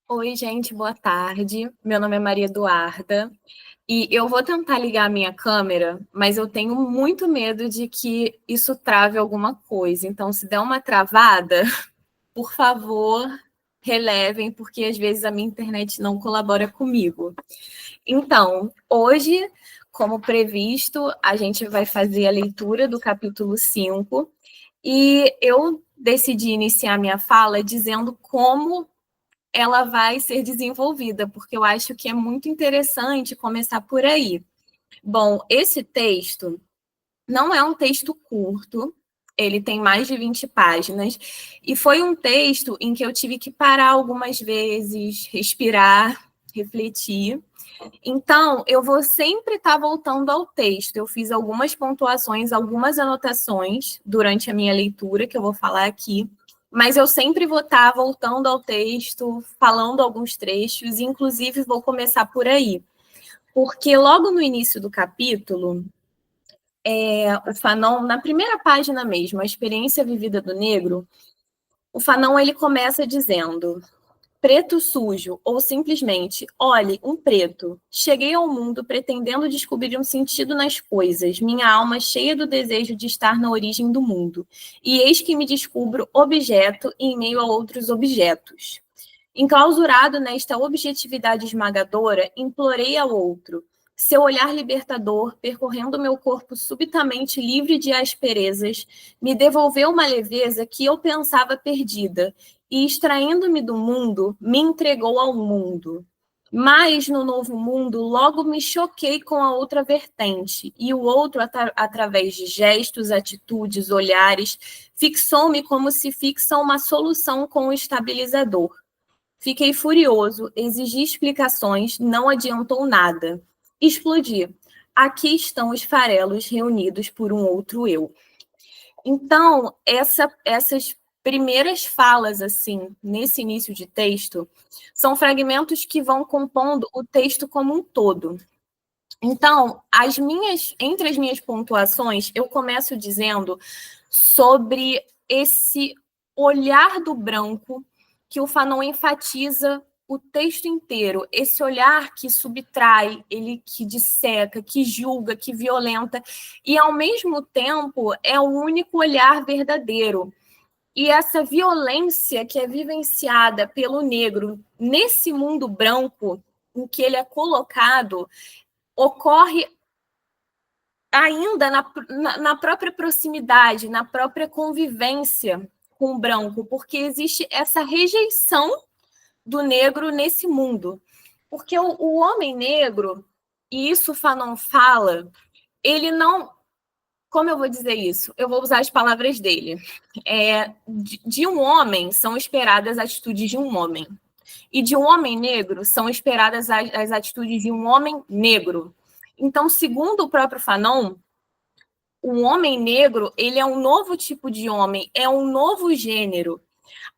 Oi, gente, boa tarde. Meu nome é Maria Eduarda e eu vou tentar ligar a minha câmera, mas eu tenho muito medo de que isso trave alguma coisa. Então, se der uma travada, por favor, relevem, porque às vezes a minha internet não colabora comigo. Então, hoje, como previsto, a gente vai fazer a leitura do capítulo 5 e eu decidi iniciar minha fala dizendo como ela vai ser desenvolvida, porque eu acho que é muito interessante começar por aí. Bom, esse texto não é um texto curto, ele tem mais de 20 páginas, e foi um texto em que eu tive que parar algumas vezes, respirar, refletir. Então, eu vou sempre estar voltando ao texto. Eu fiz algumas pontuações, algumas anotações durante a minha leitura, que eu vou falar aqui, mas eu sempre vou estar voltando ao texto, falando alguns trechos, e inclusive vou começar por aí. Porque logo no início do capítulo, o Fanon, na primeira página mesmo, a experiência vivida do negro, o Fanon ele começa dizendo: preto sujo, ou simplesmente, olhe, um preto. Cheguei ao mundo pretendendo descobrir um sentido nas coisas, minha alma cheia do desejo de estar na origem do mundo. E eis que me descubro objeto em meio a outros objetos. Enclausurado nesta objetividade esmagadora, implorei ao outro. Seu olhar libertador, percorrendo meu corpo subitamente livre de asperezas, me devolveu uma leveza que eu pensava perdida, e, extraindo-me do mundo, me entregou ao mundo. Mas, no novo mundo, logo me choquei com a outra vertente, e o outro, através de gestos, atitudes, olhares, fixou-me como se fixa uma solução com o estabilizador. Fiquei furioso, exigi explicações, não adiantou nada. Explodi. Aqui estão os farelos reunidos por um outro eu. Então, essas primeiras falas, assim, nesse início de texto, são fragmentos que vão compondo o texto como um todo. Então, entre as minhas pontuações, eu começo dizendo sobre esse olhar do branco que o Fanon enfatiza o texto inteiro, esse olhar que subtrai, ele que disseca, que julga, que violenta, e ao mesmo tempo é o único olhar verdadeiro. E essa violência que é vivenciada pelo negro nesse mundo branco em que ele é colocado, ocorre ainda na própria proximidade, na própria convivência com o branco, porque existe essa rejeição do negro nesse mundo. Porque o homem negro, e isso o Fanon fala, ele não. Como eu vou dizer isso? Eu vou usar as palavras dele. De um homem são esperadas as atitudes de um homem. E de um homem negro são esperadas as atitudes de um homem negro. Então, segundo o próprio Fanon, o homem negro, ele é um novo tipo de homem, é um novo gênero,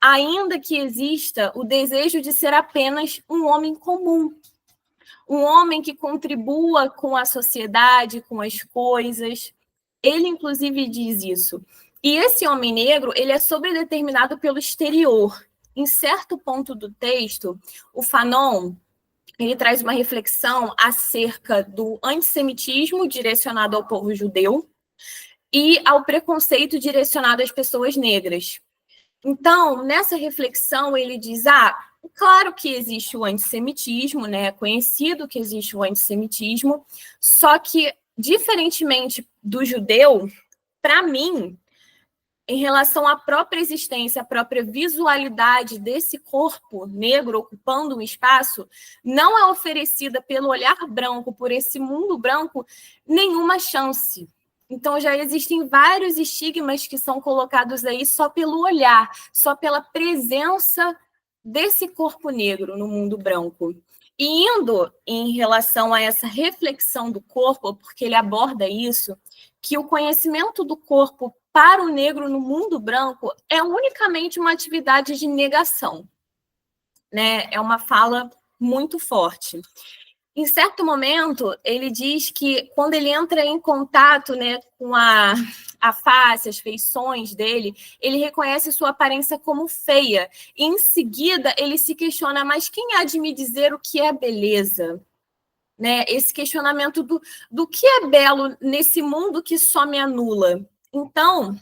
ainda que exista o desejo de ser apenas um homem comum, um homem que contribua com a sociedade, com as coisas. Ele, inclusive, diz isso. E esse homem negro, ele é sobredeterminado pelo exterior. Em certo ponto do texto, o Fanon, ele traz uma reflexão acerca do antissemitismo direcionado ao povo judeu, e ao preconceito direcionado às pessoas negras. Então, nessa reflexão, ele diz: claro que existe o antissemitismo, né? É conhecido que existe o antissemitismo, só que, diferentemente do judeu, para mim, em relação à própria existência, à própria visualidade desse corpo negro ocupando um espaço, não é oferecida pelo olhar branco, por esse mundo branco, nenhuma chance. Então, já existem vários estigmas que são colocados aí só pelo olhar, só pela presença desse corpo negro no mundo branco. E indo em relação a essa reflexão do corpo, porque ele aborda isso, que o conhecimento do corpo para o negro no mundo branco é unicamente uma atividade de negação, né? É uma fala muito forte. Em certo momento, ele diz que quando ele entra em contato, né, com a face, as feições dele, ele reconhece sua aparência como feia. E, em seguida, ele se questiona, mas quem há de me dizer o que é beleza? Né? Esse questionamento do que é belo nesse mundo que só me anula. Então,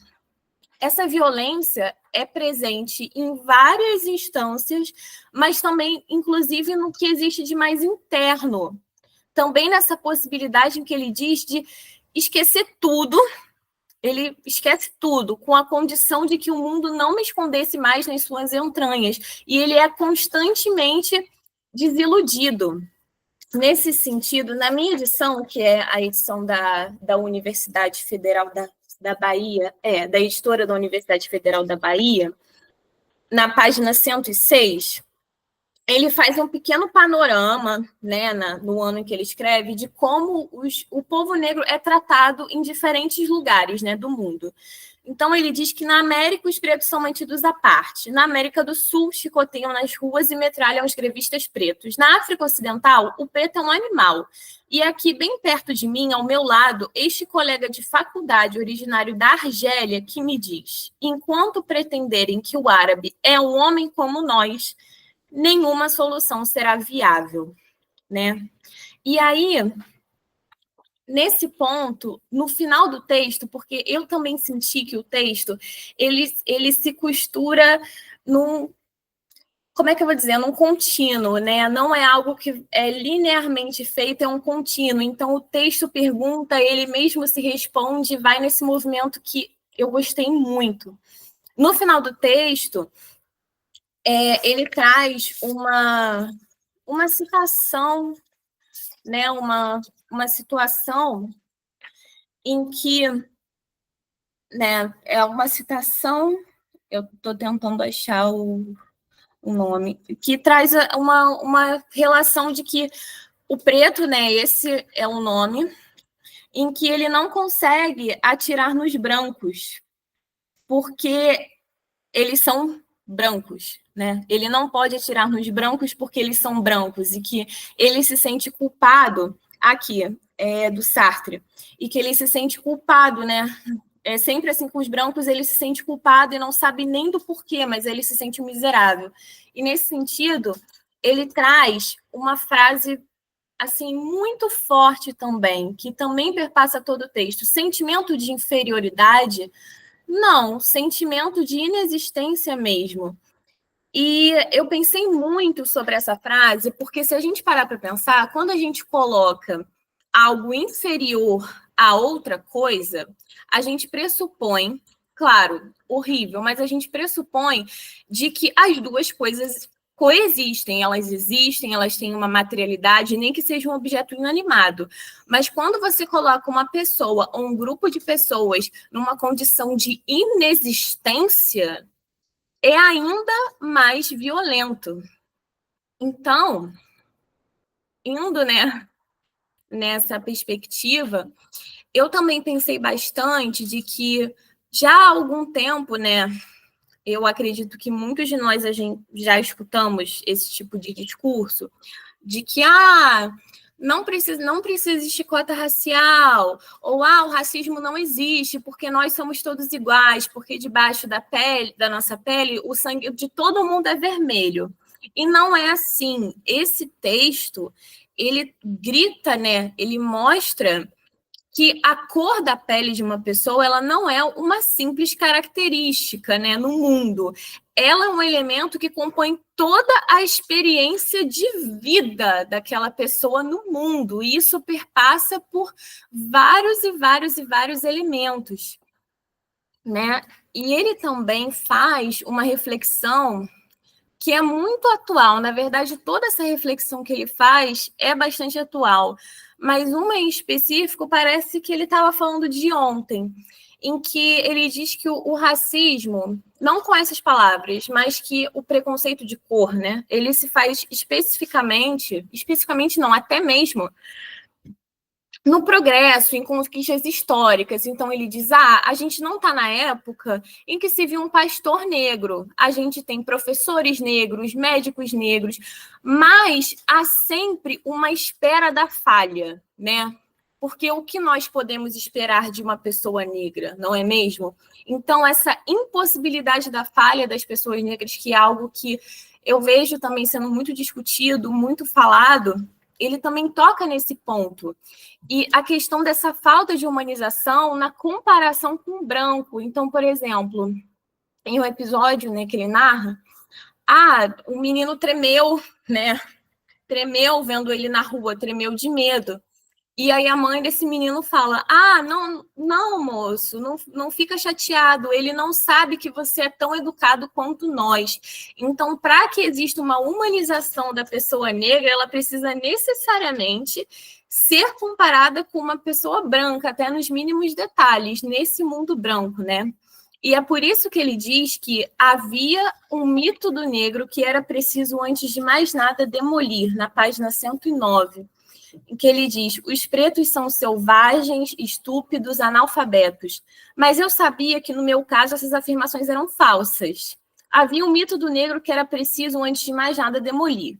essa violência é presente em várias instâncias, mas também, inclusive, no que existe de mais interno. Também nessa possibilidade em que ele diz de esquecer tudo, ele esquece tudo, com a condição de que o mundo não me escondesse mais nas suas entranhas. E ele é constantemente desiludido. Nesse sentido, na minha edição, que é a edição da Universidade Federal da Bahia, da editora da Universidade Federal da Bahia, na página 106, ele faz um pequeno panorama, né, no ano em que ele escreve, de como o povo negro é tratado em diferentes lugares, né, do mundo. Então, ele diz que na América os pretos são mantidos à parte. Na América do Sul, chicoteiam nas ruas e metralham os grevistas pretos. Na África Ocidental, o preto é um animal. E aqui, bem perto de mim, ao meu lado, este colega de faculdade, originário da Argélia, que me diz: enquanto pretenderem que o árabe é um homem como nós, nenhuma solução será viável, né? E aí, nesse ponto, no final do texto, porque eu também senti que o texto, ele se costura num, como é que eu vou dizer, num contínuo, né? Não é algo que é linearmente feito, é um contínuo. Então, o texto pergunta, ele mesmo se responde, vai nesse movimento que eu gostei muito. No final do texto, ele traz uma citação, né? Uma situação em que, né, é uma citação, eu estou tentando achar o nome, que traz uma relação de que o preto, né, esse é um nome, em que ele não consegue atirar nos brancos, porque eles são brancos, né? Ele não pode atirar nos brancos porque eles são brancos, e que ele se sente culpado, aqui, do Sartre, e que ele se sente culpado, né? É sempre assim, com os brancos, ele se sente culpado e não sabe nem do porquê, mas ele se sente um miserável. E nesse sentido, ele traz uma frase assim muito forte também, que também perpassa todo o texto: sentimento de inferioridade. Não, sentimento de inexistência mesmo. E eu pensei muito sobre essa frase, porque se a gente parar para pensar, quando a gente coloca algo inferior a outra coisa, a gente pressupõe, claro, horrível, mas a gente pressupõe de que as duas coisas coexistem, elas têm uma materialidade, nem que seja um objeto inanimado. Mas quando você coloca uma pessoa ou um grupo de pessoas numa condição de inexistência, é ainda mais violento. Então, indo, né, nessa perspectiva, eu também pensei bastante de que já há algum tempo, né, eu acredito que muitos de nós já escutamos esse tipo de discurso, de que não precisa existir cota racial, ou o racismo não existe porque nós somos todos iguais, porque debaixo da nossa pele, o sangue de todo mundo é vermelho. E não é assim. Esse texto, ele grita, né? Ele mostra que a cor da pele de uma pessoa, ela não é uma simples característica, né, no mundo. Ela é um elemento que compõe toda a experiência de vida daquela pessoa no mundo, e isso perpassa por vários e vários e vários elementos, né? E ele também faz uma reflexão que é muito atual. Na verdade, toda essa reflexão que ele faz é bastante atual, mas uma em específico parece que ele estava falando de ontem, em que ele diz que o racismo, não com essas palavras, mas que o preconceito de cor, né, ele se faz especificamente não, até mesmo no progresso, em conquistas históricas. Então, ele diz, a gente não está na época em que se viu um pastor negro, a gente tem professores negros, médicos negros, mas há sempre uma espera da falha, né? Porque o que nós podemos esperar de uma pessoa negra, não é mesmo? Então, essa impossibilidade da falha das pessoas negras, que é algo que eu vejo também sendo muito discutido, muito falado, ele também toca nesse ponto. E a questão dessa falta de humanização na comparação com o branco. Então, por exemplo, em um episódio, né, que ele narra, o menino tremeu, né? Tremeu vendo ele na rua, tremeu de medo. E aí a mãe desse menino fala, não, moço, não fica chateado, ele não sabe que você é tão educado quanto nós. Então, para que exista uma humanização da pessoa negra, ela precisa necessariamente ser comparada com uma pessoa branca, até nos mínimos detalhes, nesse mundo branco, né? E é por isso que ele diz que havia um mito do negro que era preciso, antes de mais nada, demolir, na página 109. Em que ele diz, os pretos são selvagens, estúpidos, analfabetos. Mas eu sabia que, no meu caso, essas afirmações eram falsas. Havia um mito do negro que era preciso, antes de mais nada, demolir.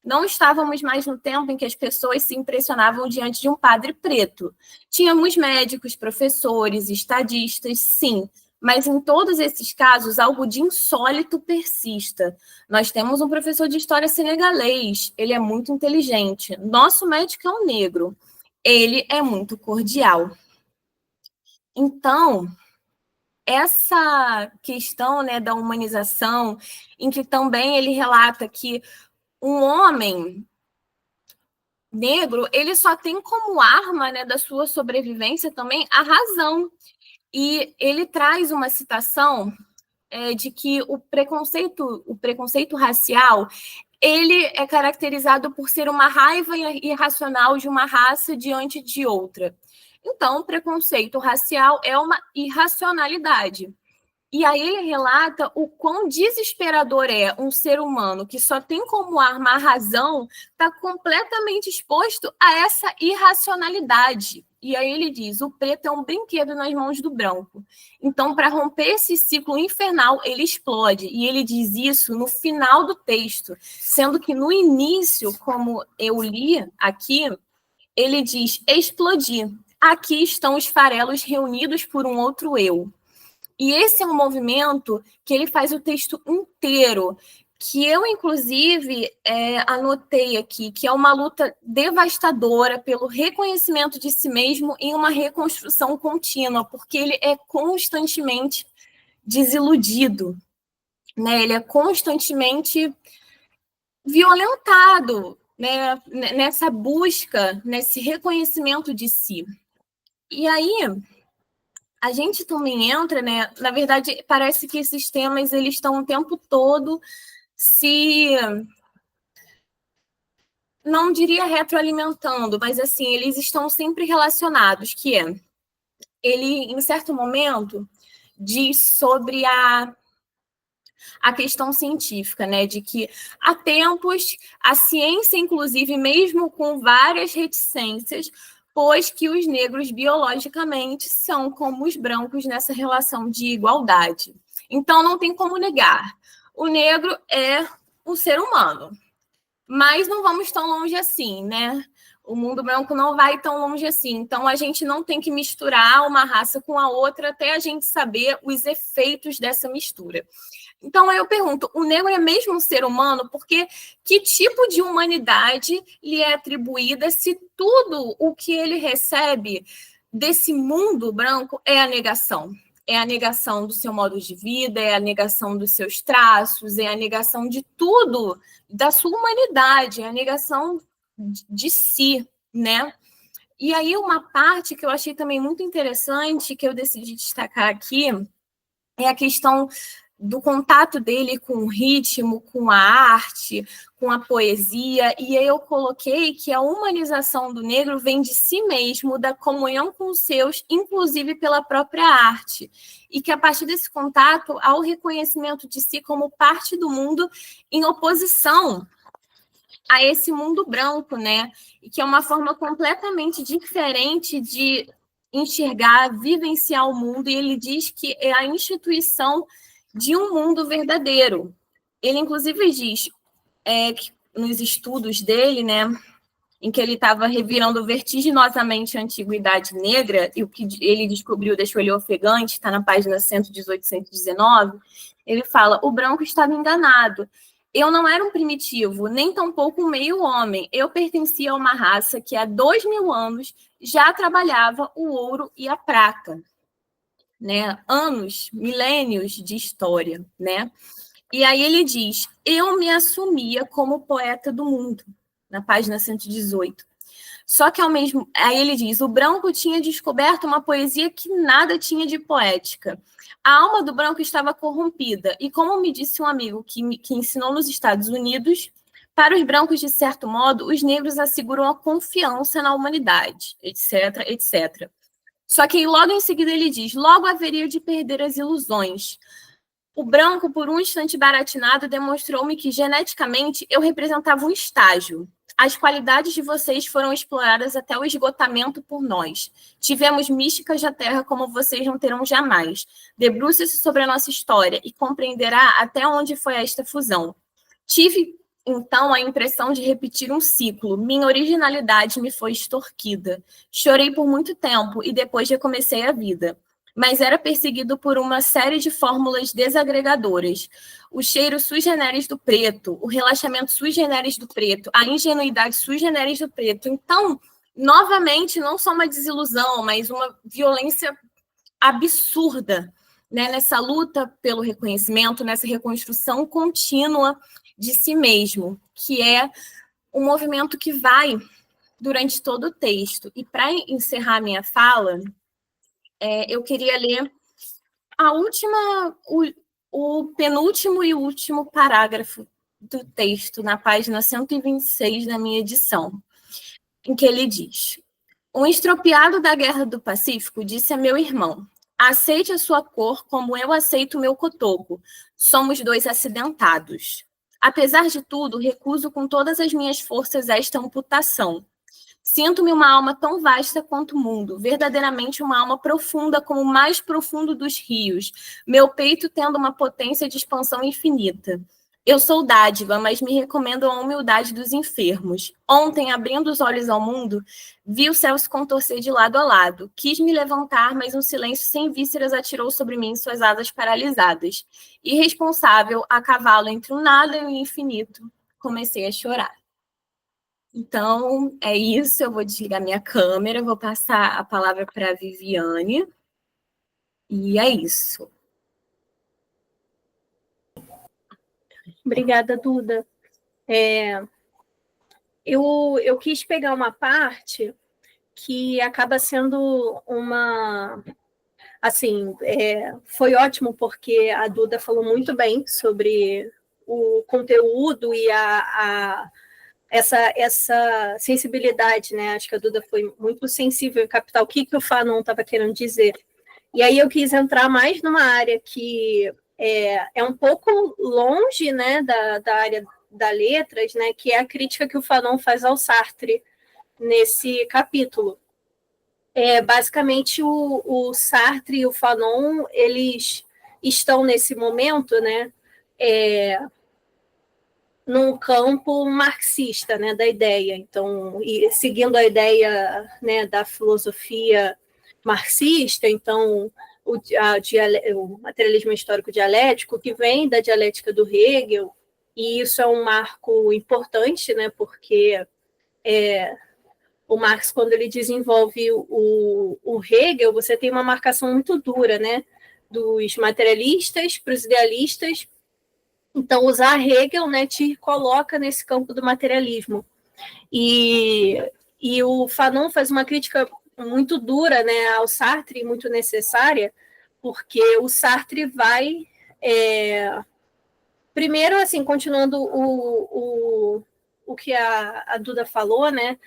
Não estávamos mais no tempo em que as pessoas se impressionavam diante de um padre preto. Tínhamos médicos, professores, estadistas, sim, mas em todos esses casos, algo de insólito persista. Nós temos um professor de história senegalês, ele é muito inteligente. Nosso médico é um negro, ele é muito cordial. Então, essa questão, né, da humanização, em que também ele relata que um homem negro, ele só tem como arma, né, da sua sobrevivência também a razão. E ele traz uma citação de que o preconceito racial, ele é caracterizado por ser uma raiva irracional de uma raça diante de outra. Então, o preconceito racial é uma irracionalidade. E aí ele relata o quão desesperador é um ser humano que só tem como arma a razão, está completamente exposto a essa irracionalidade. E aí ele diz, o preto é um brinquedo nas mãos do branco. Então, para romper esse ciclo infernal, ele explode. E ele diz isso no final do texto, sendo que no início, como eu li aqui, ele diz, explodir. Aqui estão os farelos reunidos por um outro eu. E esse é um movimento que ele faz o texto inteiro, que eu, inclusive, anotei aqui, que é uma luta devastadora pelo reconhecimento de si mesmo em uma reconstrução contínua, porque ele é constantemente desiludido, né? Ele é constantemente violentado, né? Nessa busca, nesse reconhecimento de si. E aí a gente também entra, né? Na verdade, parece que esses temas eles estão o tempo todo se, não diria retroalimentando, mas assim, eles estão sempre relacionados, que é, ele, em certo momento, diz sobre a questão científica, né? De que há tempos a ciência, inclusive, mesmo com várias reticências, pois que os negros biologicamente são como os brancos nessa relação de igualdade. Então, não tem como negar. O negro é um ser humano, mas não vamos tão longe assim, né? O mundo branco não vai tão longe assim. Então, a gente não tem que misturar uma raça com a outra até a gente saber os efeitos dessa mistura. Então, aí eu pergunto, o negro é mesmo um ser humano? Porque que tipo de humanidade lhe é atribuída se tudo o que ele recebe desse mundo branco é a negação? É a negação do seu modo de vida, é a negação dos seus traços, é a negação de tudo, da sua humanidade, é a negação de si, né? E aí uma parte que eu achei também muito interessante, que eu decidi destacar aqui, é a questão do contato dele com o ritmo, com a arte, com a poesia, e aí eu coloquei que a humanização do negro vem de si mesmo, da comunhão com os seus, inclusive pela própria arte, e que a partir desse contato há o reconhecimento de si como parte do mundo em oposição a esse mundo branco, né? E que é uma forma completamente diferente de enxergar, vivenciar o mundo, e ele diz que é a instituição de um mundo verdadeiro. Ele, inclusive, diz que nos estudos dele, né, em que ele estava revirando vertiginosamente a Antiguidade Negra, e o que ele descobriu deixou ele ofegante, está na página 118, 119, ele fala: o branco estava enganado. Eu não era um primitivo, nem tampouco um meio-homem. Eu pertencia a uma raça que há 2000 anos já trabalhava o ouro e a prata, né? Anos, milênios de história, né? E aí ele diz: eu me assumia como poeta do mundo, na página 118. Só que ao mesmo... Aí ele diz: o branco tinha descoberto uma poesia que nada tinha de poética. A alma do branco estava corrompida. E como me disse um amigo que ensinou nos Estados Unidos, para os brancos, de certo modo, os negros asseguram a confiança na humanidade, etc, etc. Só que logo em seguida ele diz: logo haveria de perder as ilusões. O branco, por um instante baratinado, demonstrou-me que, geneticamente, eu representava um estágio. As qualidades de vocês foram exploradas até o esgotamento por nós. Tivemos místicas da Terra como vocês não terão jamais. Debruce-se sobre a nossa história e compreenderá até onde foi esta fusão. Tive, então, a impressão de repetir um ciclo. Minha originalidade me foi extorquida. Chorei por muito tempo e depois recomecei a vida. Mas era perseguido por uma série de fórmulas desagregadoras. O cheiro sui generis do preto, o relaxamento sui generis do preto, a ingenuidade sui generis do preto. Então, novamente, não só uma desilusão, mas uma violência absurda, né? Nessa luta pelo reconhecimento, nessa reconstrução contínua de si mesmo, que é um movimento que vai durante todo o texto. E para encerrar minha fala, eu queria ler a última, o penúltimo e último parágrafo do texto, na página 126 da minha edição, em que ele diz: um estropiado da Guerra do Pacífico disse a meu irmão: aceite a sua cor como eu aceito o meu cotoco. Somos dois acidentados. Apesar de tudo, recuso com todas as minhas forças esta amputação. Sinto-me uma alma tão vasta quanto o mundo, verdadeiramente uma alma profunda como o mais profundo dos rios, meu peito tendo uma potência de expansão infinita. Eu sou dádiva, mas me recomendo a humildade dos enfermos. Ontem, abrindo os olhos ao mundo, vi o céu se contorcer de lado a lado. Quis me levantar, mas um silêncio sem vísceras atirou sobre mim suas asas paralisadas. Irresponsável, a cavalo entre o nada e o infinito, comecei a chorar. Então, é isso. Eu vou desligar minha câmera, vou passar a palavra para a Viviane. E é isso. Obrigada, Duda. Eu quis pegar uma parte que acaba sendo uma... Assim, foi ótimo porque a Duda falou muito bem sobre o conteúdo e essa sensibilidade, né? Acho que a Duda foi muito sensível em captar o que o Fanon estava querendo dizer. E aí eu quis entrar mais numa área que é um pouco longe, né, da área da letras, né, que é a crítica que o Fanon faz ao Sartre nesse capítulo. Basicamente, o Sartre e o Fanon, eles estão nesse momento, né, num campo marxista, né, da ideia. Então, e seguindo a ideia, né, da filosofia marxista, então o materialismo histórico dialético, que vem da dialética do Hegel, e isso é um marco importante, né, porque o Marx, quando ele desenvolve o Hegel, você tem uma marcação muito dura, né, dos materialistas para os idealistas. Então, usar Hegel, né, te coloca nesse campo do materialismo. E o Fanon faz uma crítica muito dura, né, ao Sartre, muito necessária, porque o Sartre vai... primeiro, assim, continuando o que a Duda falou, né,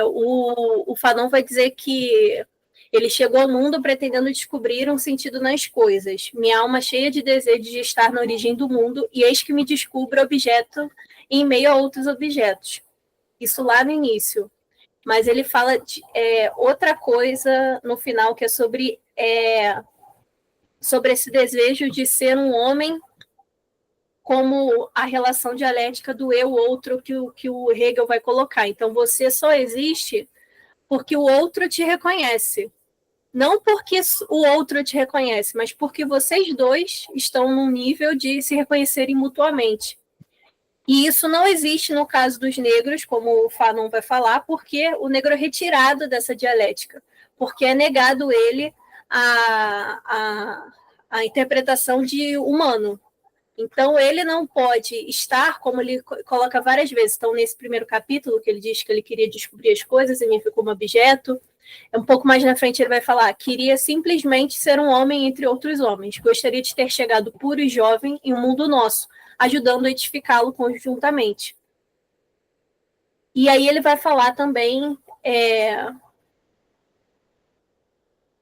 o Fanon vai dizer que ele chegou ao mundo pretendendo descobrir um sentido nas coisas. Minha alma cheia de desejo de estar na origem do mundo, e eis que me descubro objeto em meio a outros objetos. Isso lá no início. Mas ele fala de outra coisa no final, que é sobre esse desejo de ser um homem, como a relação dialética do eu-outro que o Hegel vai colocar. Então, você só existe porque o outro te reconhece. Não porque o outro te reconhece, mas porque vocês dois estão num nível de se reconhecerem mutuamente. E isso não existe no caso dos negros, como o Fanon vai falar, porque o negro é retirado dessa dialética, porque é negado ele a interpretação de humano. Então, ele não pode estar, como ele coloca várias vezes. Então, nesse primeiro capítulo, que ele diz que ele queria descobrir as coisas e me ficou como objeto, um pouco mais na frente ele vai falar, queria simplesmente ser um homem entre outros homens, gostaria de ter chegado puro e jovem em um mundo nosso, ajudando a edificá-lo conjuntamente. E aí ele vai falar também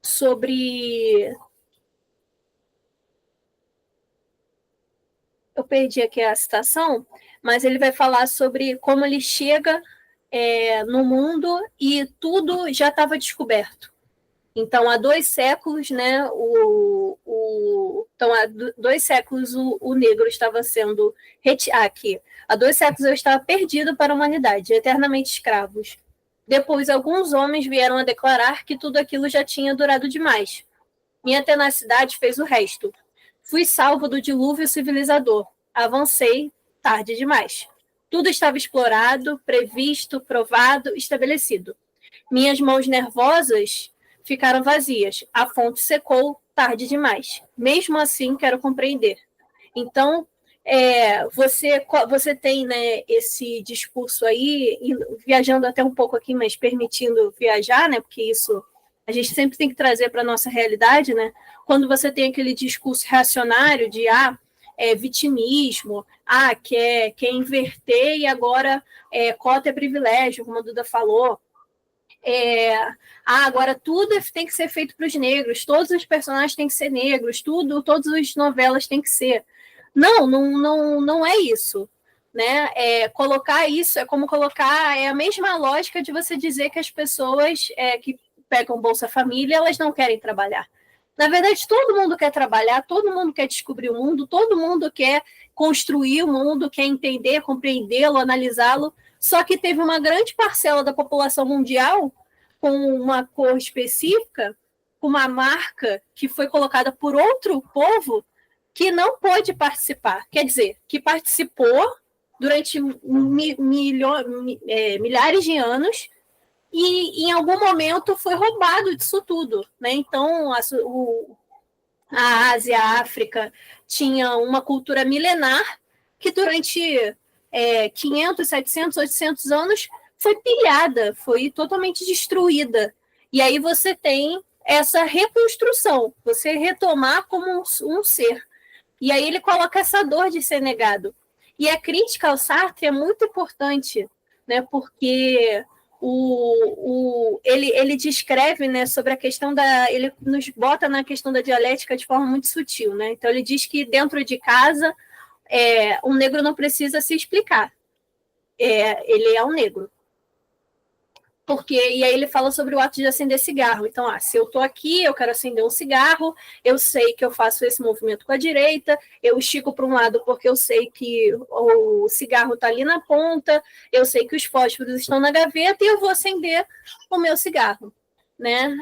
sobre... Eu perdi aqui a citação, mas ele vai falar sobre como ele chega no mundo e tudo já estava descoberto. Então, há 2 séculos, né, então, há 2 séculos o negro estava sendo aqui. Há 2 séculos eu estava perdido para a humanidade, eternamente escravos. Depois, alguns homens vieram a declarar que tudo aquilo já tinha durado demais. Minha tenacidade fez o resto. Fui salvo do dilúvio civilizador. Avancei tarde demais. Tudo estava explorado, previsto, provado, estabelecido. Minhas mãos nervosas ficaram vazias. A fonte secou tarde demais. Mesmo assim, quero compreender. Então, você tem, né, esse discurso aí, viajando até um pouco aqui, mas permitindo viajar, né, porque isso a gente sempre tem que trazer para a nossa realidade, né? Quando você tem aquele discurso reacionário de vitimismo, quer inverter e agora cota é privilégio, como a Duda falou. Agora tudo tem que ser feito para os negros, todos os personagens têm que ser negros, todas as novelas têm que ser. Não é isso. Né? Colocar isso é como colocar a mesma lógica de você dizer que as pessoas que pegam Bolsa Família, elas não querem trabalhar. Na verdade, todo mundo quer trabalhar, todo mundo quer descobrir o mundo, todo mundo quer construir o mundo, quer entender, compreendê-lo, analisá-lo, só que teve uma grande parcela da população mundial com uma cor específica, com uma marca que foi colocada por outro povo que não pôde participar. Quer dizer, que participou durante milhares de anos e em algum momento foi roubado disso tudo. Né? Então, a Ásia, a África, tinha uma cultura milenar que durante 500, 700, 800 anos foi pilhada, foi totalmente destruída. E aí você tem essa reconstrução, você retomar como um ser. E aí ele coloca essa dor de ser negado. E a crítica ao Sartre é muito importante, né, porque ele descreve, né, sobre a questão ele nos bota na questão da dialética de forma muito sutil, né? Então ele diz que dentro de casa um negro não precisa se explicar, ele é um negro. E aí ele fala sobre o ato de acender cigarro. Então, se eu estou aqui, eu quero acender um cigarro, eu sei que eu faço esse movimento com a direita, eu estico para um lado porque eu sei que o cigarro está ali na ponta, eu sei que os fósforos estão na gaveta e eu vou acender o meu cigarro. Né?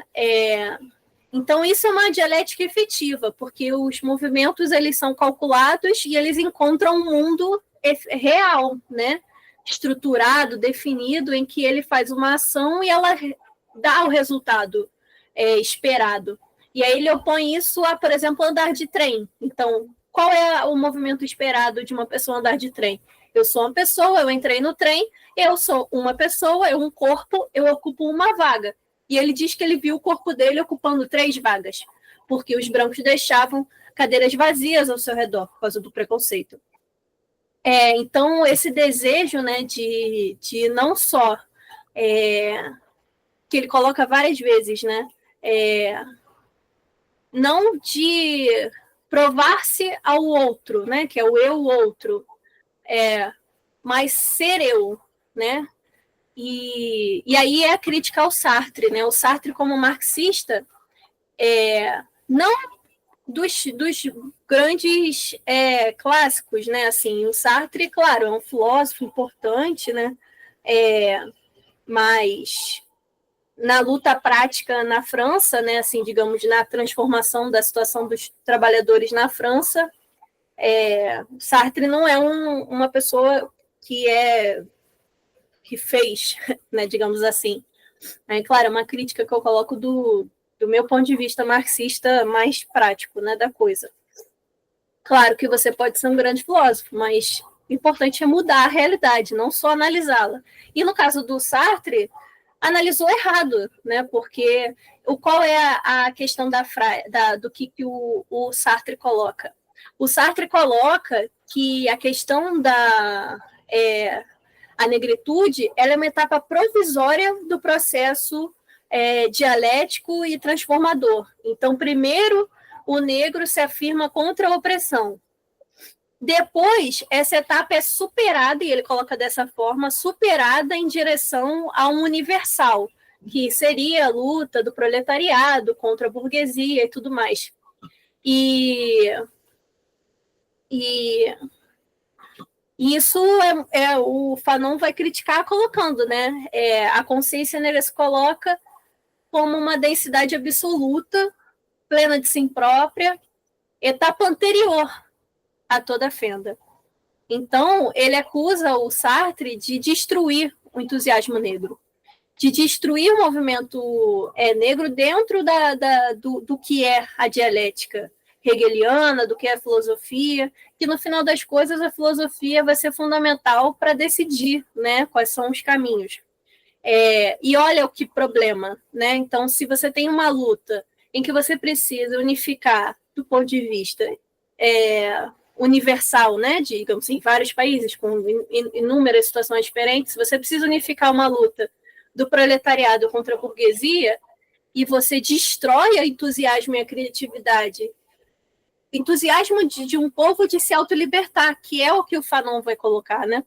Então, isso é uma dialética efetiva, porque os movimentos eles são calculados e eles encontram um mundo real, né? Estruturado, definido, em que ele faz uma ação e ela dá o resultado esperado. E aí ele opõe isso a, por exemplo, andar de trem. Então, qual é o movimento esperado de uma pessoa andar de trem? Eu sou uma pessoa, eu entrei no trem, eu sou uma pessoa, um corpo, eu ocupo uma vaga. E ele diz que ele viu o corpo dele ocupando 3 vagas, porque os brancos deixavam cadeiras vazias ao seu redor por causa do preconceito. Então, esse desejo, né, de não só que ele coloca várias vezes, né, não de provar-se ao outro, né, que é o eu outro, mas ser eu, né? E aí é a crítica ao Sartre, né? O Sartre, como marxista, não dos grandes clássicos, né? Assim, o Sartre, claro, é um filósofo importante, né? Mas na luta prática na França, né? Assim, digamos, na transformação da situação dos trabalhadores na França, Sartre não é uma pessoa que fez, né? Digamos assim. Claro, é uma crítica que eu coloco do meu ponto de vista marxista mais prático, né, da coisa. Claro que você pode ser um grande filósofo, mas o importante é mudar a realidade, não só analisá-la. E no caso do Sartre, analisou errado, né? Porque qual é a questão do que o Sartre coloca? O Sartre coloca que a questão a negritude ela é uma etapa provisória do processo dialético e transformador. Então, primeiro, o negro se afirma contra a opressão. Depois, essa etapa é superada, e ele coloca dessa forma, superada em direção a um universal, que seria a luta do proletariado contra a burguesia e tudo mais. E isso o Fanon vai criticar colocando, né? A consciência negra se coloca como uma densidade absoluta, plena de si própria, etapa anterior a toda fenda. Então, ele acusa o Sartre de destruir o entusiasmo negro, de destruir o movimento negro dentro do que é a dialética hegeliana, do que é a filosofia, que no final das coisas a filosofia vai ser fundamental para decidir, né, quais são os caminhos. E olha o que problema, né? Então, se você tem uma luta em que você precisa unificar do ponto de vista universal, né, digamos, em vários países, com inúmeras situações diferentes, você precisa unificar uma luta do proletariado contra a burguesia e você destrói o entusiasmo e a criatividade. Entusiasmo de um povo de se autolibertar, que é o que o Fanon vai colocar, né?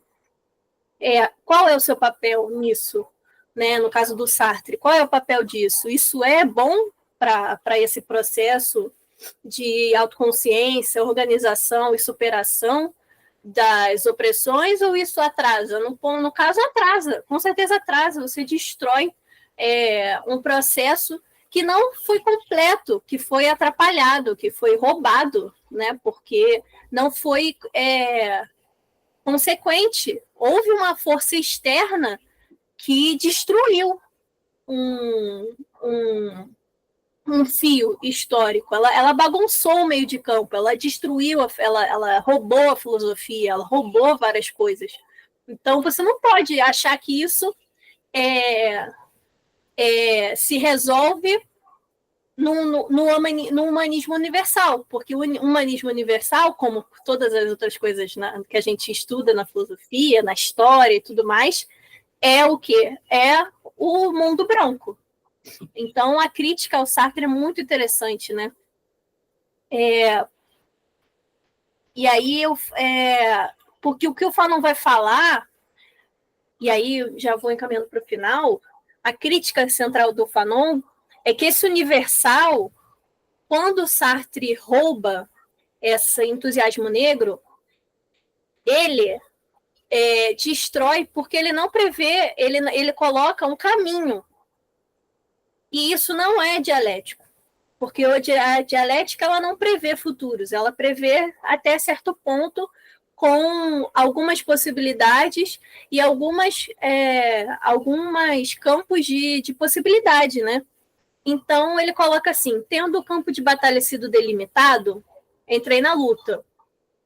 Qual é o seu papel nisso? Né, no caso do Sartre, qual é o papel disso? Isso é bom para esse processo de autoconsciência, organização e superação das opressões, ou isso atrasa? No caso, atrasa, com certeza atrasa, você destrói um processo que não foi completo, que foi atrapalhado, que foi roubado, né, porque não foi consequente. Houve uma força externa que destruiu um fio histórico. Ela bagunçou o meio de campo, ela destruiu, ela roubou a filosofia, ela roubou várias coisas. Então, você não pode achar que isso se resolve no humanismo universal, porque o humanismo universal, como todas as outras coisas que a gente estuda na filosofia, na história e tudo mais, é o quê? É o mundo branco. Então, a crítica ao Sartre é muito interessante, né? E aí, porque o que o Fanon vai falar, e aí já vou encaminhando para o final, a crítica central do Fanon é que esse universal, quando o Sartre rouba esse entusiasmo negro, ele destrói porque ele não prevê, ele coloca um caminho. E isso não é dialético, porque a dialética ela não prevê futuros, ela prevê até certo ponto com algumas possibilidades e algumas campos de possibilidade, né? Então, ele coloca assim, tendo o campo de batalha sido delimitado, entrei na luta.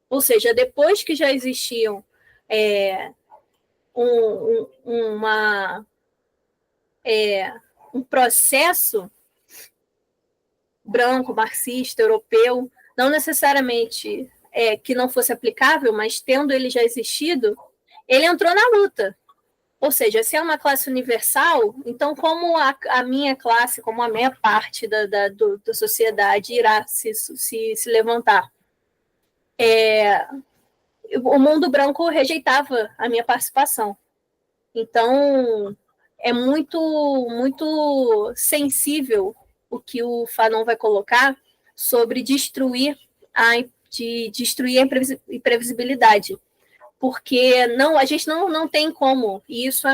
Ou seja, depois que já existiam um processo branco, marxista, europeu, não necessariamente que não fosse aplicável, mas tendo ele já existido, ele entrou na luta. Ou seja, se é uma classe universal, então como a minha classe, como a minha parte da sociedade irá se levantar? o mundo branco rejeitava a minha participação. Então, é muito, muito sensível o que o Fanon vai colocar sobre destruir destruir a imprevisibilidade. Porque não, a gente não tem como, e isso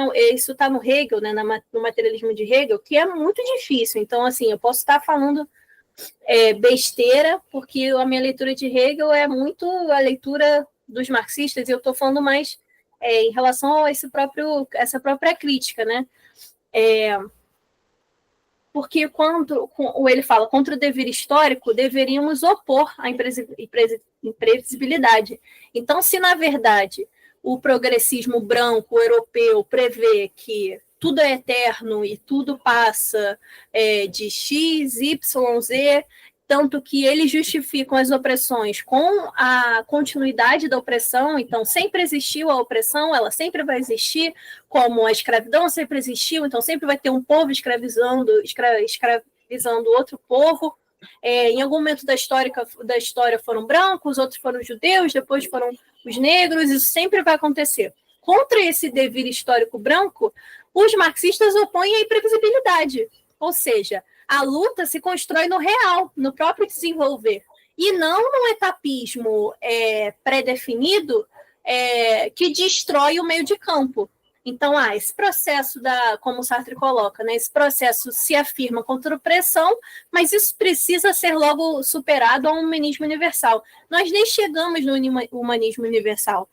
está no Hegel, né, no materialismo de Hegel, que é muito difícil. Então, assim, eu posso estar falando besteira, porque a minha leitura de Hegel é muito a leitura dos marxistas, e eu estou falando mais em relação a essa própria crítica, né? Porque quando ele fala contra o dever histórico, deveríamos opor a imprevisibilidade. Então, se na verdade o progressismo branco europeu prevê que tudo é eterno e tudo passa de X, Y, Z, tanto que eles justificam as opressões com a continuidade da opressão, então sempre existiu a opressão, ela sempre vai existir, como a escravidão sempre existiu, então sempre vai ter um povo escravizando outro povo. Em algum momento da história foram brancos, outros foram judeus, depois foram os negros, isso sempre vai acontecer. Contra esse devir histórico branco, os marxistas opõem a imprevisibilidade, ou seja, a luta se constrói no real, no próprio desenvolver, e não num etapismo pré-definido que destrói o meio de campo. Então, esse processo como o Sartre coloca, né, esse processo se afirma contra a opressão, mas isso precisa ser logo superado a um humanismo universal. Nós nem chegamos no humanismo universal,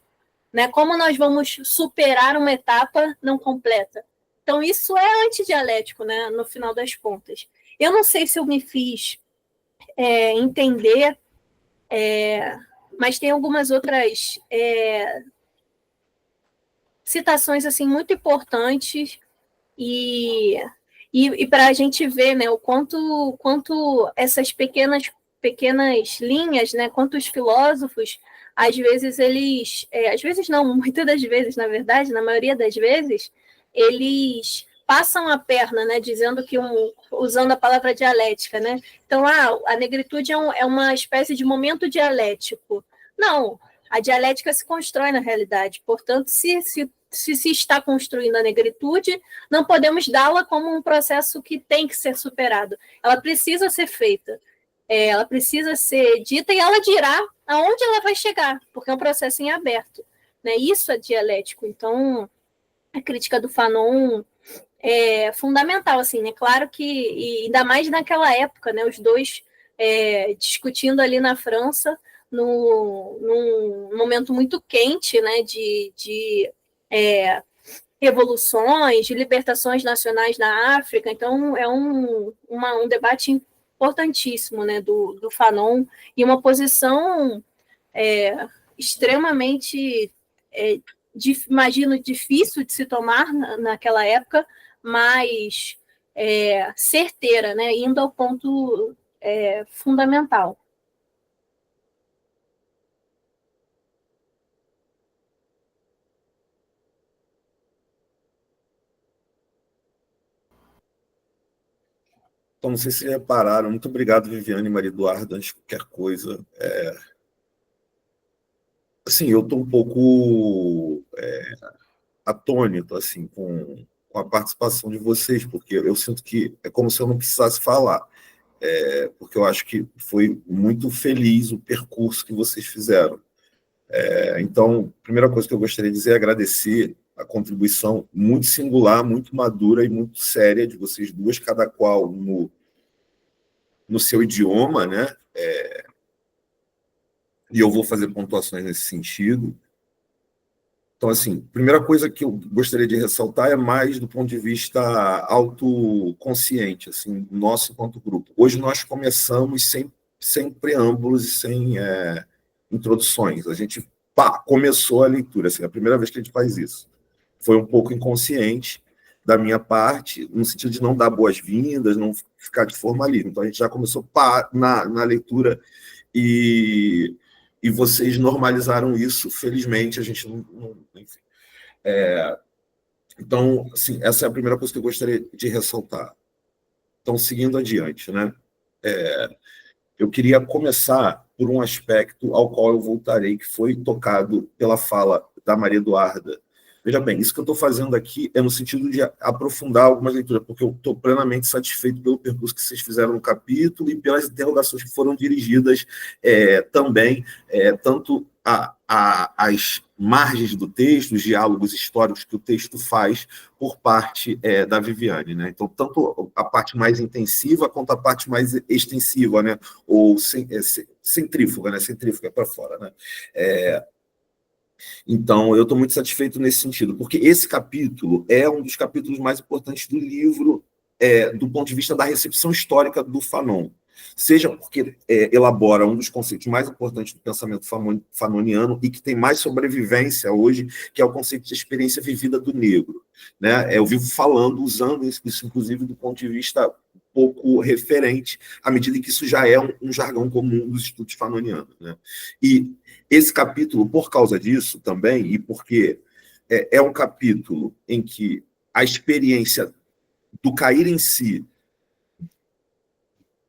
né? Como nós vamos superar uma etapa não completa? Então, isso é antidialético, né, no final das contas. Eu não sei se eu me fiz entender, mas tem algumas outras citações assim muito importantes e para a gente ver, né, o quanto essas pequenas linhas, né, quanto os filósofos às vezes às vezes não, muitas das vezes, na verdade, na maioria das vezes, eles passam a perna, né, dizendo que usando a palavra dialética, né? Então, a negritude é uma espécie de momento dialético. Não, a dialética se constrói na realidade. Portanto, se está construindo a negritude, não podemos dá-la como um processo que tem que ser superado. Ela precisa ser feita, ela precisa ser dita e ela dirá aonde ela vai chegar, porque é um processo em aberto, né? Isso é dialético. Então, a crítica do Fanon é fundamental, assim, né? Claro que, e ainda mais naquela época, né? Os dois discutindo ali na França, num momento muito quente, né? De revoluções, de libertações nacionais na África. Então, é um debate importantíssimo, né? Do Fanon, e uma posição extremamente, imagino, difícil de se tomar naquela época, mas certeira, né? Indo ao ponto fundamental. Então, não sei se repararam. Muito obrigado, Viviane e Maria Eduarda, antes de qualquer coisa. Assim, eu estou um pouco atônito assim, com a participação de vocês, porque eu sinto que é como se eu não precisasse falar, porque eu acho que foi muito feliz o percurso que vocês fizeram. Então, a primeira coisa que eu gostaria de dizer é agradecer a contribuição muito singular, muito madura e muito séria de vocês duas, cada qual no seu idioma, né? E eu vou fazer pontuações nesse sentido. Então, assim, a primeira coisa que eu gostaria de ressaltar é mais do ponto de vista autoconsciente, assim, nosso enquanto grupo. Hoje nós começamos sem preâmbulos e sem introduções. A gente começou a leitura, assim, a primeira vez que a gente faz isso. Foi um pouco inconsciente da minha parte, no sentido de não dar boas-vindas, não ficar de formalismo. Então, a gente já começou na leitura e vocês normalizaram isso, felizmente, a gente não enfim. Então, assim, essa é a primeira coisa que eu gostaria de ressaltar. Então, seguindo adiante, né? Eu queria começar por um aspecto ao qual eu voltarei, que foi tocado pela fala da Maria Eduarda. Veja bem, isso que eu estou fazendo aqui é no sentido de aprofundar algumas leituras, porque eu estou plenamente satisfeito pelo percurso que vocês fizeram no capítulo e pelas interrogações que foram dirigidas também, tanto às margens do texto, os diálogos históricos que o texto faz por parte da Viviane, né? Então, tanto a parte mais intensiva quanto a parte mais extensiva, né? Ou centrífuga, né? Centrífuga para fora, né? Então, eu estou muito satisfeito nesse sentido, porque esse capítulo é um dos capítulos mais importantes do livro, do ponto de vista da recepção histórica do Fanon. Seja porque elabora um dos conceitos mais importantes do pensamento fanoniano e que tem mais sobrevivência hoje, que é o conceito de experiência vivida do negro. Né? Eu vivo falando, usando isso, inclusive, do ponto de vista pouco referente, à medida que isso já é um jargão comum dos estudos fanonianos. Né? E esse capítulo, por causa disso também, e porque é um capítulo em que a experiência do cair em si,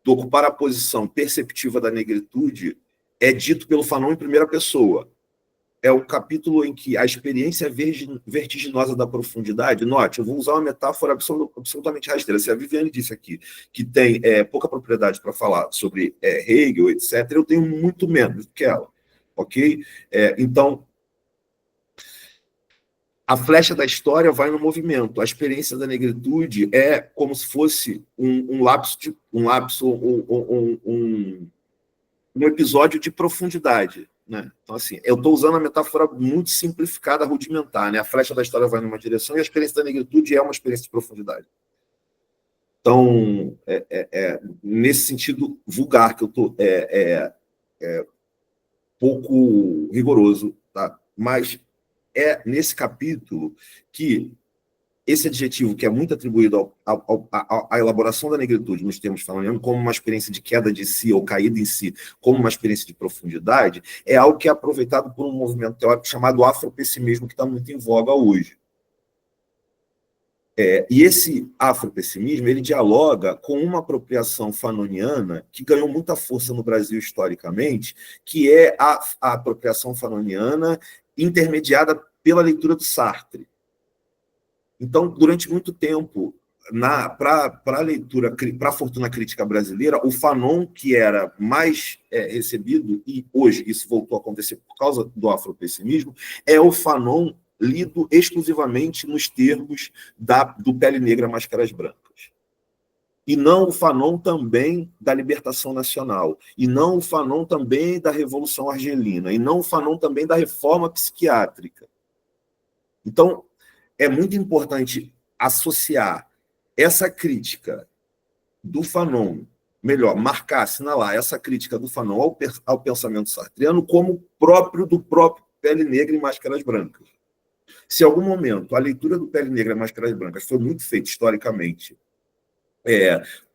do ocupar a posição perceptiva da negritude, é dito pelo Fanon em primeira pessoa. É o capítulo em que a experiência vertiginosa da profundidade, note, eu vou usar uma metáfora absolutamente rasteira. Se a Viviane disse aqui que tem pouca propriedade para falar sobre Hegel, etc., eu tenho muito menos do que ela. Ok? Então, a flecha da história vai no movimento. A experiência da negritude é como se fosse um episódio de profundidade. Né? Então, assim, eu estou usando a metáfora muito simplificada, rudimentar. Né? A flecha da história vai numa direção e a experiência da negritude é uma experiência de profundidade. Então, nesse sentido vulgar que eu estou pouco rigoroso, tá? Mas é nesse capítulo que esse adjetivo que é muito atribuído à elaboração da negritude nos termos falando como uma experiência de queda de si ou caída em si, como uma experiência de profundidade, é algo que é aproveitado por um movimento teórico chamado afropessimismo, que está muito em voga hoje. E esse afropessimismo, ele dialoga com uma apropriação fanoniana que ganhou muita força no Brasil historicamente, que é a apropriação fanoniana intermediada pela leitura do Sartre. Então, durante muito tempo, para a leitura, para a fortuna crítica brasileira, o Fanon, que era mais recebido, e hoje isso voltou a acontecer por causa do afropessimismo, é o Fanon lido exclusivamente nos termos do Pele Negra, Máscaras Brancas. E não o Fanon também da libertação nacional, e não o Fanon também da Revolução Argelina, e não o Fanon também da reforma psiquiátrica. Então, é muito importante associar essa crítica do Fanon, marcar, assinalar essa crítica do Fanon ao pensamento sartreano como próprio do próprio Pele Negra e Máscaras Brancas. Se em algum momento a leitura do Pele Negra e Máscaras Brancas foi muito feita historicamente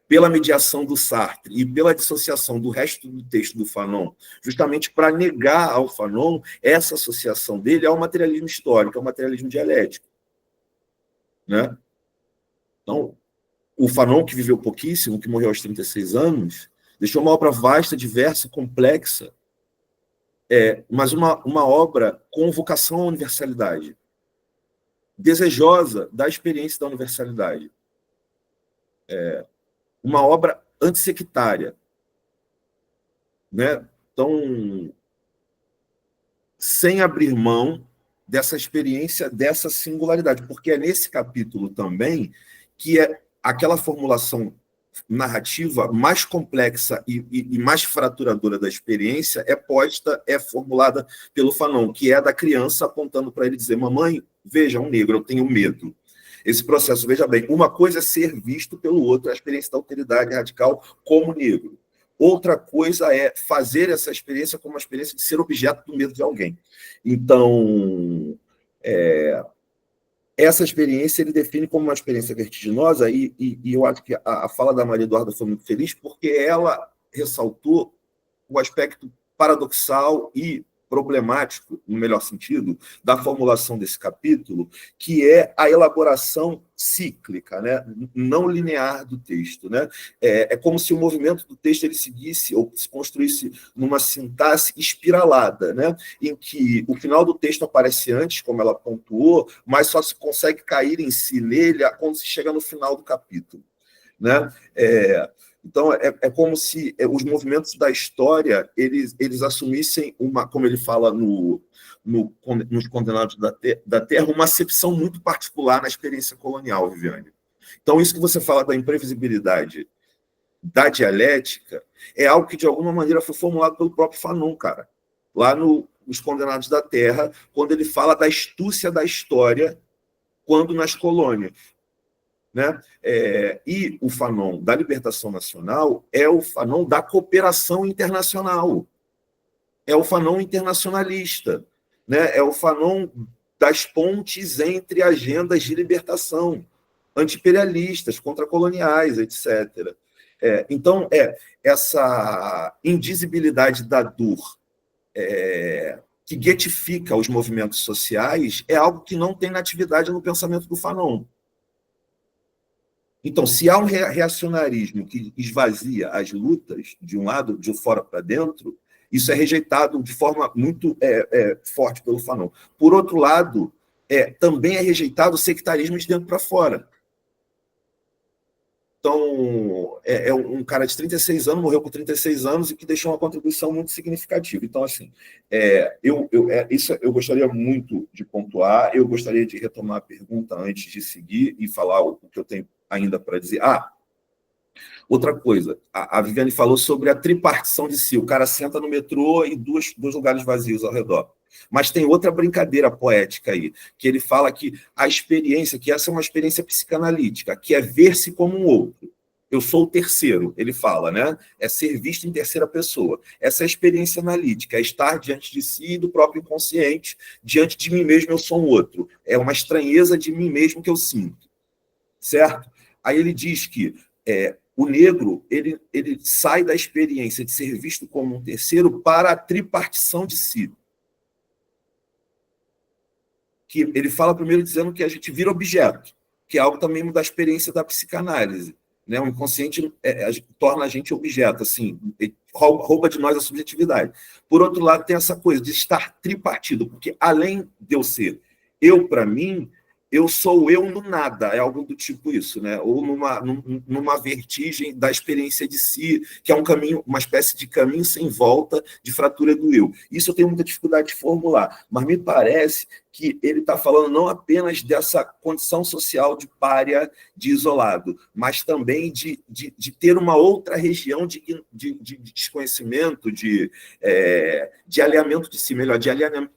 pela mediação do Sartre e pela dissociação do resto do texto do Fanon, justamente para negar ao Fanon essa associação dele ao materialismo histórico, ao materialismo dialético. Né? Então, o Fanon, que viveu pouquíssimo, que morreu aos 36 anos, deixou uma obra vasta, diversa, complexa, mas uma obra com vocação à universalidade, desejosa da experiência da universalidade. Uma obra antissectária. Né? Então, sem abrir mão dessa experiência, dessa singularidade, porque é nesse capítulo também que é aquela formulação narrativa mais complexa e mais fraturadora da experiência é formulada pelo Fanon, que é da criança apontando para ele dizer: mamãe, veja, um negro, eu tenho medo. Esse processo, veja bem, uma coisa é ser visto pelo outro, a experiência da alteridade radical como negro. Outra coisa é fazer essa experiência como uma experiência de ser objeto do medo de alguém. Então, essa experiência ele define como uma experiência vertiginosa, e eu acho que a fala da Maria Eduarda foi muito feliz, porque ela ressaltou o aspecto paradoxal e problemático, no melhor sentido, da formulação desse capítulo, que é a elaboração cíclica, né? Não linear do texto. Né? É como se o movimento do texto ele seguisse ou se construísse numa sintaxe espiralada, né? Em que o final do texto aparece antes, como ela pontuou, mas só se consegue cair em si nele quando se chega no final do capítulo. Né? Então, é como se os movimentos da história eles assumissem como ele fala nos Condenados da Terra, uma acepção muito particular na experiência colonial, Viviane. Então, isso que você fala da imprevisibilidade da dialética é algo que, de alguma maneira, foi formulado pelo próprio Fanon, cara, lá nos Condenados da Terra, quando ele fala da astúcia da história quando nas colônias. Né? E o Fanon da libertação nacional é o Fanon da cooperação internacional, é o Fanon internacionalista, né? É o Fanon das pontes entre agendas de libertação, anti-imperialistas, contracoloniais, etc. Então, essa indisibilidade da dor que guetifica os movimentos sociais é algo que não tem natividade no pensamento do Fanon. Então, se há um reacionarismo que esvazia as lutas, de um lado, de fora para dentro, isso é rejeitado de forma muito forte pelo Fanon. Por outro lado, também é rejeitado o sectarismo de dentro para fora. Então, é um cara de 36 anos, morreu com 36 anos e que deixou uma contribuição muito significativa. Então, assim, isso eu gostaria muito de pontuar, eu gostaria de retomar a pergunta antes de seguir e falar o que eu tenho ainda para dizer. Outra coisa, a Viviane falou sobre a tripartição de si. O cara senta no metrô e dois lugares vazios ao redor. Mas tem outra brincadeira poética aí, que ele fala que a experiência, que essa é uma experiência psicanalítica, que é ver-se como um outro. Eu sou o terceiro, ele fala, né? É ser visto em terceira pessoa. Essa é a experiência analítica, é estar diante de si e do próprio inconsciente, diante de mim mesmo eu sou um outro. É uma estranheza de mim mesmo que eu sinto. Certo? Aí ele diz que o negro ele sai da experiência de ser visto como um terceiro para a tripartição de si. Que ele fala primeiro dizendo que a gente vira objeto, que é algo também da experiência da psicanálise. Né? O inconsciente torna a gente objeto, assim, rouba de nós a subjetividade. Por outro lado, tem essa coisa de estar tripartido, porque além de eu ser eu para mim, eu sou eu no nada, é algo do tipo isso, né? Ou numa vertigem da experiência de si, que é um caminho, uma espécie de caminho sem volta de fratura do eu. Isso eu tenho muita dificuldade de formular, mas me parece que ele está falando não apenas dessa condição social de pária, de isolado, mas também de ter uma outra região de desconhecimento, de alinhamento de si, melhor, de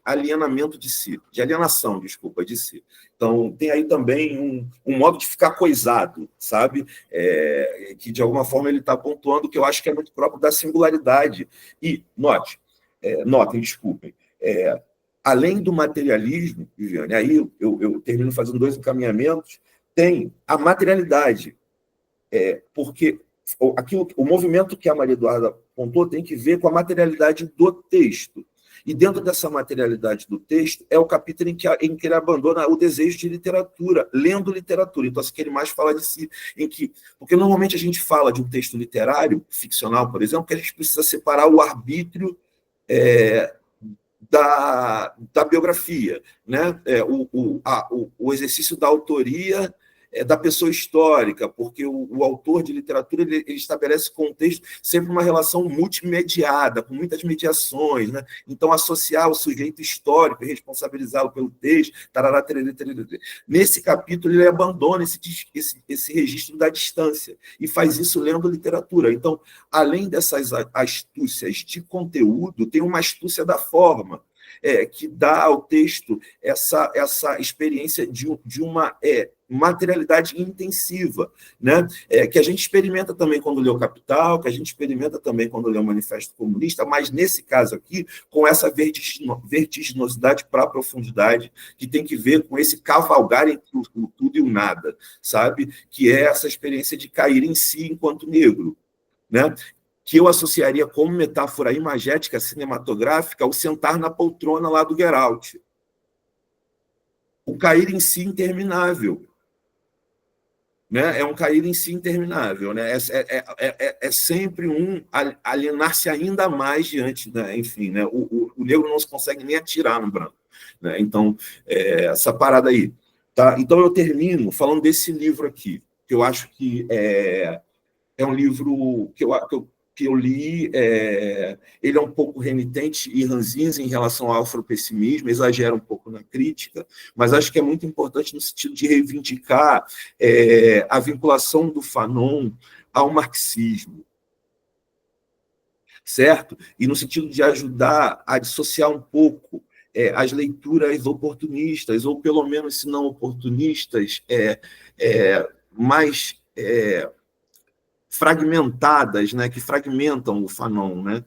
alienamento de si, de alienação, desculpa, de si. Então, tem aí também um modo de ficar coisado, sabe? Que, de alguma forma, ele está pontuando que eu acho que é muito próprio da singularidade. E, notem, desculpem, além do materialismo, Viviane, aí eu termino fazendo dois encaminhamentos, tem a materialidade, porque o movimento que a Maria Eduarda apontou tem que ver com a materialidade do texto. E dentro dessa materialidade do texto é o capítulo em que ele abandona o desejo de literatura, lendo literatura. Então, assim, que ele mais fala de si, porque normalmente a gente fala de um texto literário, ficcional, por exemplo, que a gente precisa separar o arbítrio da biografia, né? O exercício da autoria da pessoa histórica, porque o autor de literatura ele estabelece contexto sempre uma relação multimediada, com muitas mediações, né? Então, associar o sujeito histórico e responsabilizá-lo pelo texto, tarará, tererê, tererê. Nesse capítulo, ele abandona esse registro da distância e faz isso lendo literatura. Então, além dessas astúcias de conteúdo, tem uma astúcia da forma, que dá ao texto essa experiência de uma materialidade intensiva, né? Que a gente experimenta também quando lê o Capital, que a gente experimenta também quando lê o Manifesto Comunista, mas nesse caso aqui, com essa vertiginosidade para a profundidade, que tem que ver com esse cavalgar entre o tudo e o nada, sabe? Que é essa experiência de cair em si enquanto negro, né? que eu associaria como metáfora imagética cinematográfica o sentar na poltrona lá do Geralt. O cair em si interminável. Né? É um cair em si interminável. Né? É sempre um alienar-se ainda mais diante, né? Enfim, né? O negro não se consegue nem atirar no branco. Né? Então, essa parada aí. Tá? Então, eu termino falando desse livro aqui, que eu acho que é um livro que eu li, ele é um pouco renitente e ranzinza em relação ao afropessimismo, exagera um pouco na crítica, mas acho que é muito importante no sentido de reivindicar a vinculação do Fanon ao marxismo, certo? E no sentido de ajudar a dissociar um pouco as leituras oportunistas, ou pelo menos, se não oportunistas, mais fragmentadas, né, que fragmentam o Fanon. Né?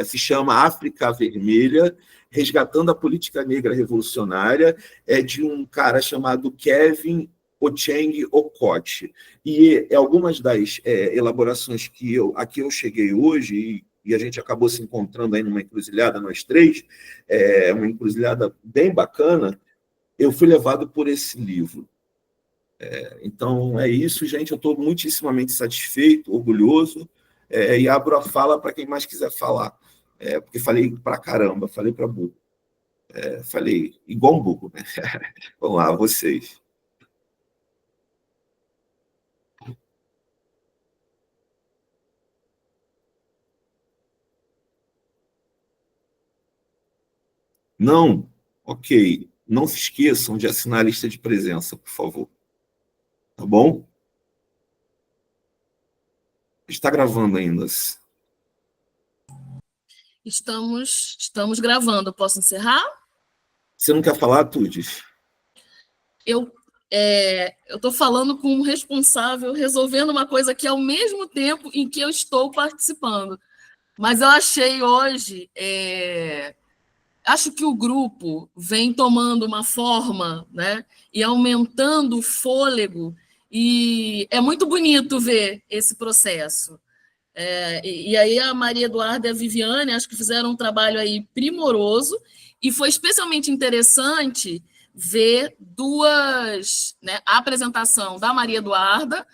Se chama África Vermelha, resgatando a política negra revolucionária, de um cara chamado Kevin Ocheng Okotie. E algumas das elaborações a que eu cheguei hoje, e a gente acabou se encontrando aí numa encruzilhada, nós três, uma encruzilhada bem bacana, eu fui levado por esse livro. Então, é isso, gente. Eu estou muitíssimamente satisfeito, orgulhoso, e abro a fala para quem mais quiser falar. Porque falei para caramba, falei para burro. Falei igual um burro. Né? Vamos lá, vocês. Não? Ok. Não se esqueçam de assinar a lista de presença, por favor. Tá bom? Está gravando ainda. Estamos gravando. Posso encerrar? Você não quer falar, Tudis? Eu estou falando com um responsável, resolvendo uma coisa que é ao mesmo tempo em que eu estou participando. Mas eu achei hoje... acho que o grupo vem tomando uma forma, né, e aumentando o fôlego, e é muito bonito ver esse processo. E aí a Maria Eduarda e a Viviane, acho que fizeram um trabalho aí primoroso, e foi especialmente interessante ver né, a apresentação da Maria Eduarda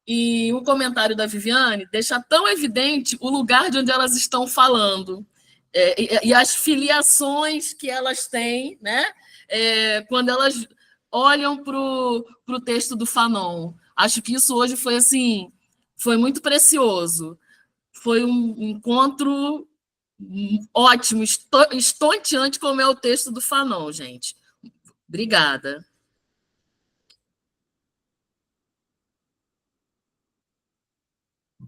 e o comentário da Viviane, deixa tão evidente o lugar de onde elas estão falando, e as filiações que elas têm, né, quando elas olham para o texto do Fanon. Acho que isso hoje foi assim, foi muito precioso. Foi um encontro ótimo, estonteante, como é o texto do Fanon, gente. Obrigada.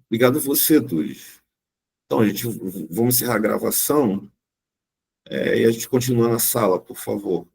Obrigado a você, Tudis. Então, vamos encerrar a gravação e a gente continua na sala, por favor.